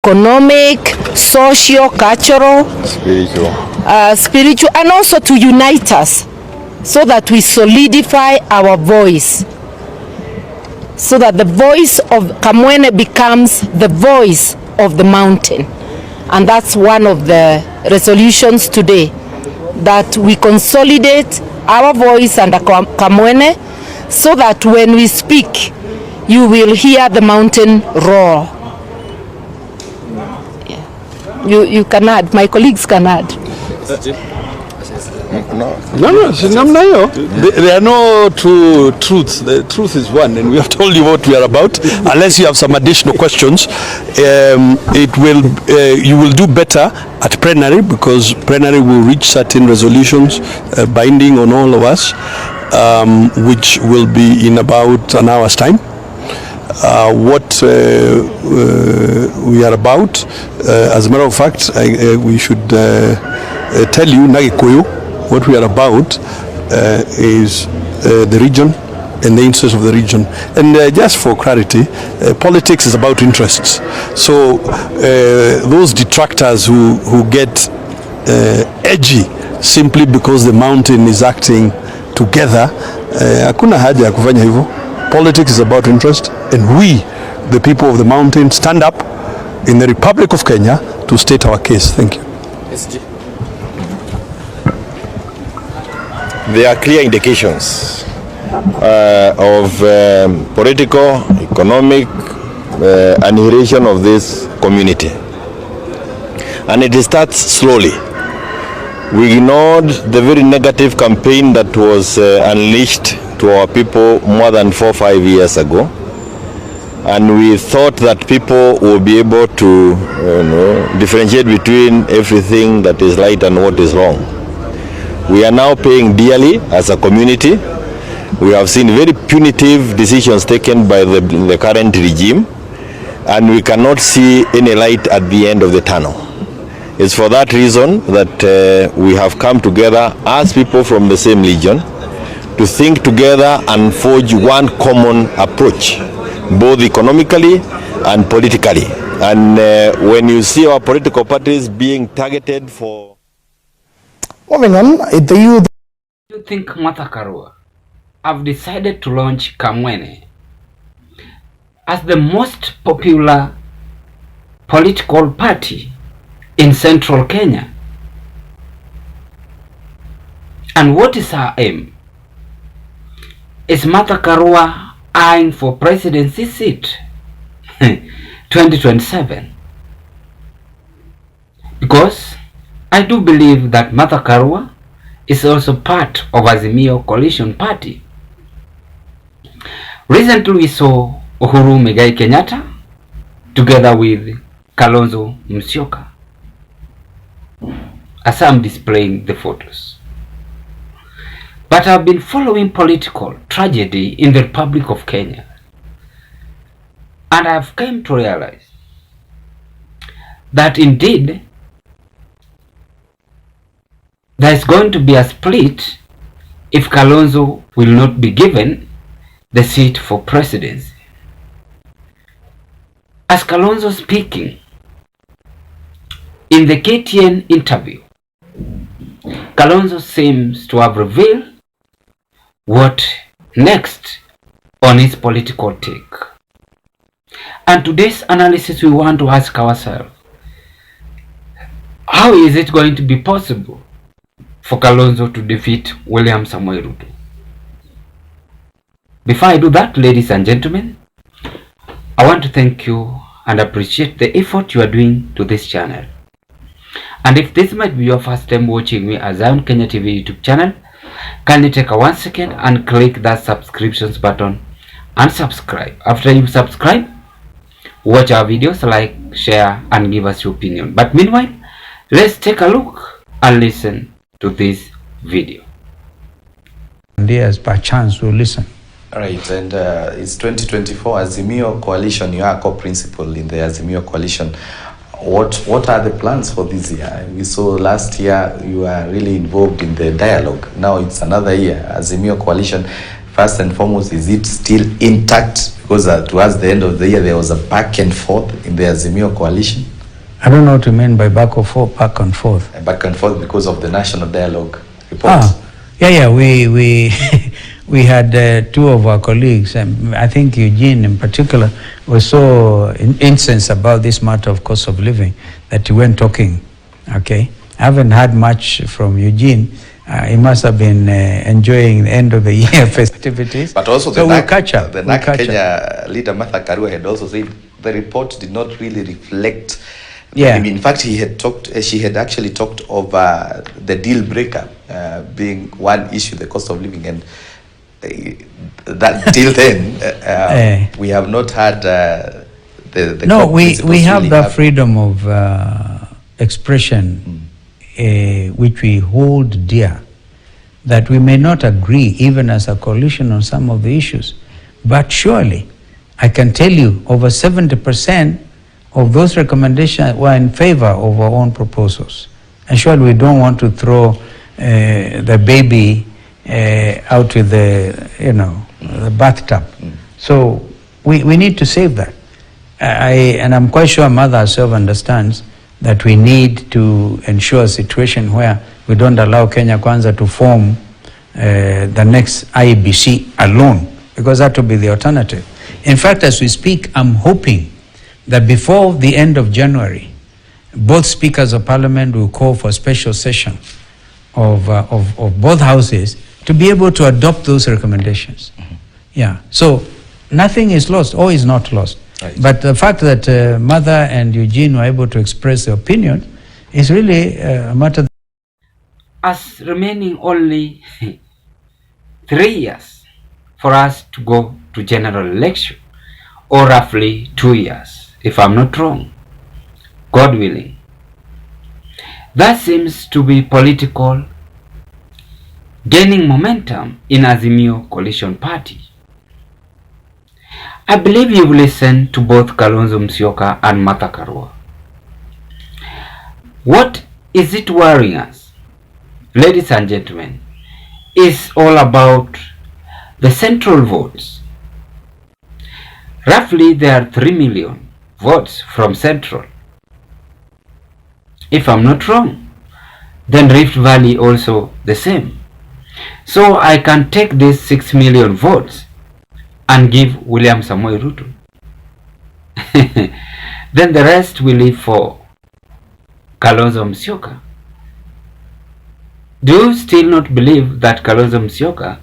economic, social, cultural, spiritual, and also to unite us so that we solidify our voice, so that the voice of Kamwene becomes the voice of the mountain. And that's one of the resolutions today, that we consolidate our voice under Kamwene so that when we speak, you will hear the mountain roar. Yeah. You can add, my colleagues can add. No, there are no two truths. The truth is one, and we have told you what we are about. Unless you have some additional questions, you will do better at plenary, because plenary will reach certain resolutions binding on all of us, which will be in about an hour's time. What we are about, as a matter of fact, we should tell you, Nagikoyo, what we are about is the region and the interests of the region. And just for clarity, politics is about interests. So those detractors who get edgy simply because the mountain is acting together, hakuna haja ya kufanya hivyo. Politics is about interest, and we, the people of the mountain, stand up in the Republic of Kenya to state our case. Thank you. SG. There are clear indications of political, economic annihilation of this community, and it starts slowly. We ignored the very negative campaign that was unleashed to our people more than 4 or 5 years ago, and we thought that people will be able to differentiate between everything that is right and what is wrong. We are now paying dearly as a community. We have seen very punitive decisions taken by the current regime, and we cannot see any light at the end of the tunnel. It's for that reason that we have come together as people from the same region to think together and forge one common approach, both economically and politically. And when you see our political parties being targeted for... Moving on, the youth... Do you think Martha Karua have decided to launch Kamwene as the most popular political party in central Kenya? And what is her aim? Is Martha Karua eyeing for presidency seat 2027? Because I do believe that Martha Karua is also part of Azimio coalition party. Recently we saw Uhuru Muigai Kenyatta together with Kalonzo Musyoka, as I'm displaying the photos. But I've been following political tragedy in the Republic of Kenya, and I've come to realize that indeed there is going to be a split if Kalonzo will not be given the seat for presidency. As Kalonzo speaking in the KTN interview, Kalonzo seems to have revealed what next on his political take. And today's analysis, we want to ask ourselves, how is it going to be possible for Kalonzo to defeat William Samoei Ruto? Before I do that, ladies and gentlemen, I want to thank you and appreciate the effort you are doing to this channel. And if this might be your first time watching me as RailaOdingaTV YouTube channel, kindly take a 1 second and click that subscriptions button and subscribe. After you subscribe, watch our videos, like, share, and give us your opinion. But meanwhile, let's take a look and listen to this video. Yes, by chance we'll listen. Right, and it's 2024 Azimio coalition. You are co-principal in the Azimio coalition. What are the plans for this year? We saw last year you were really involved in the dialogue. Now it's another year. Azimio coalition, first and foremost, is it still intact? Because towards the end of the year there was a back and forth in the Azimio coalition. I don't know what you mean by back and forth. Back and forth because of the national dialogue report. Yeah. We we had two of our colleagues, and I think Eugene in particular was so incensed about this matter of cost of living that he went talking. Okay, I haven't had much from Eugene. He must have been enjoying the end of the year festivities. But also so we'll catch up. The NAC Kenya leader Martha Karua had also said the report did not really reflect. Yeah. I mean, in fact, she had actually talked of the deal breaker being one issue, the cost of living, and that till then we have not had the. No, we have really that freedom of expression. Which we hold dear, that we may not agree even as a coalition on some of the issues, but surely I can tell you over 70% of those recommendations were in favor of our own proposals, and surely we don't want to throw the baby out with the bathtub. So we need to save that. And I'm quite sure Mother herself understands that we need to ensure a situation where we don't allow Kenya Kwanza to form the next IEBC alone, because that will be the alternative. In fact, as we speak, I'm hoping that before the end of January, both speakers of parliament will call for a special session of both houses to be able to adopt those recommendations. Yeah, so nothing is lost, all is not lost. Right. But the fact that Mother and Eugene were able to express their opinion is really a matter. As remaining only 3 years for us to go to general election, or roughly 2 years, if I'm not wrong, God willing. That seems to be political gaining momentum in Azimio coalition party. I believe you've listened to both Kalonzo Musyoka and Martha Karua. What is it worrying us, ladies and gentlemen, is all about the central votes. Roughly there are 3 million votes from central. If I'm not wrong, then Rift Valley also the same. So I can take these 6 million votes and give William Samoei Ruto. Then the rest will leave for Kalonzo Musyoka. Do you still not believe that Kalonzo Musyoka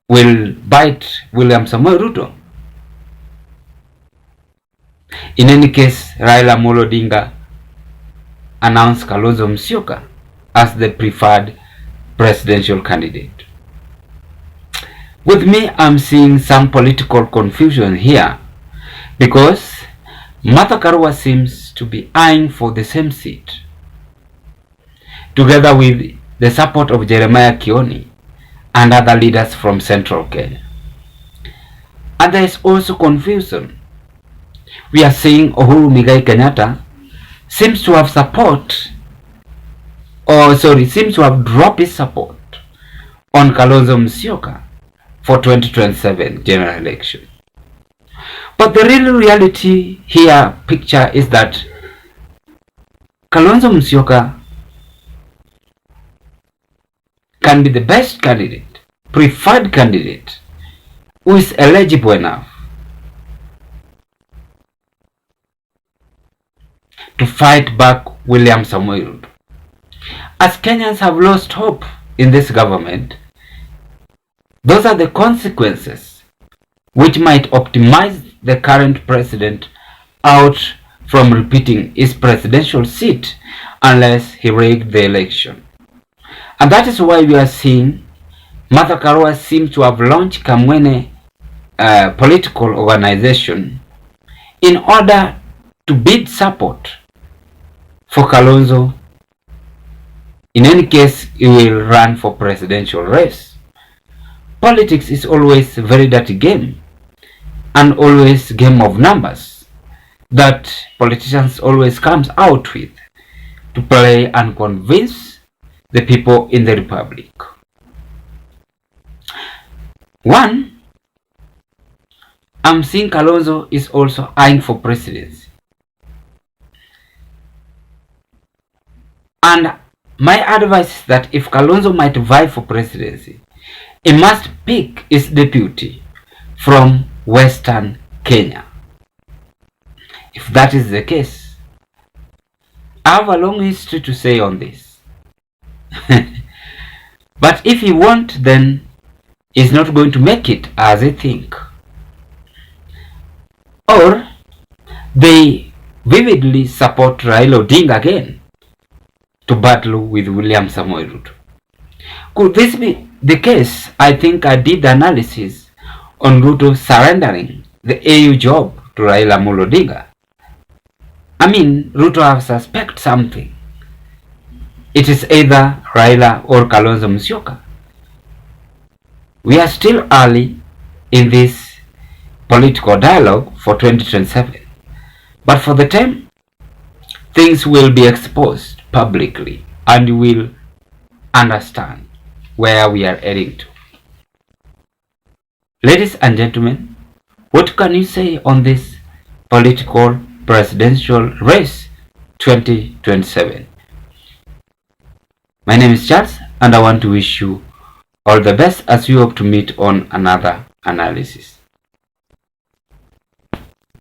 will bite William Samoei Ruto? In any case, RailaOdinga announced Kalonzo Musyoka as the preferred presidential candidate. With me, I'm seeing some political confusion here, because Martha Karua seems to be eyeing for the same seat, together with the support of Jeremiah Kioni and other leaders from Central Kenya. And there is also confusion. We are seeing Uhuru Muigai Kenyatta seems to have seems to have dropped his support on Kalonzo Musyoka for 2027 general election. But the real reality here picture is that Kalonzo Musyoka can be the best candidate, preferred candidate, who is eligible enough to fight back William Samoei Ruto. As Kenyans have lost hope in this government, those are the consequences which might optimize the current president out from repeating his presidential seat unless he rigged the election. And that is why we are seeing Martha Karua seems to have launched Kamwene political organization in order to bid support for Kalonzo. In any case, he will run for presidential race. Politics is always a very dirty game, and always game of numbers that politicians always comes out with to play and convince the people in the republic. One, I'm seeing Kalonzo is also eyeing for presidency. And my advice is that if Kalonzo might vie for presidency, he must pick his deputy from Western Kenya. If that is the case, I have a long history to say on this. But if he won't, then he's not going to make it as I think. Or they vividly support Raila Odinga again to battle with William Samoei Ruto. Could this be the case? I think I did the analysis on Ruto surrendering the AU job to Raila Odinga. I mean, Ruto have suspect something. It is either Raila or Kalonzo Musyoka. We are still early in this political dialogue for 2027. But for the time, things will be exposed publicly and you will understand where we are heading to. Ladies and gentlemen, what can you say on this political presidential race 2027? My name is Charles and I want to wish you all the best as we hope to meet on another analysis.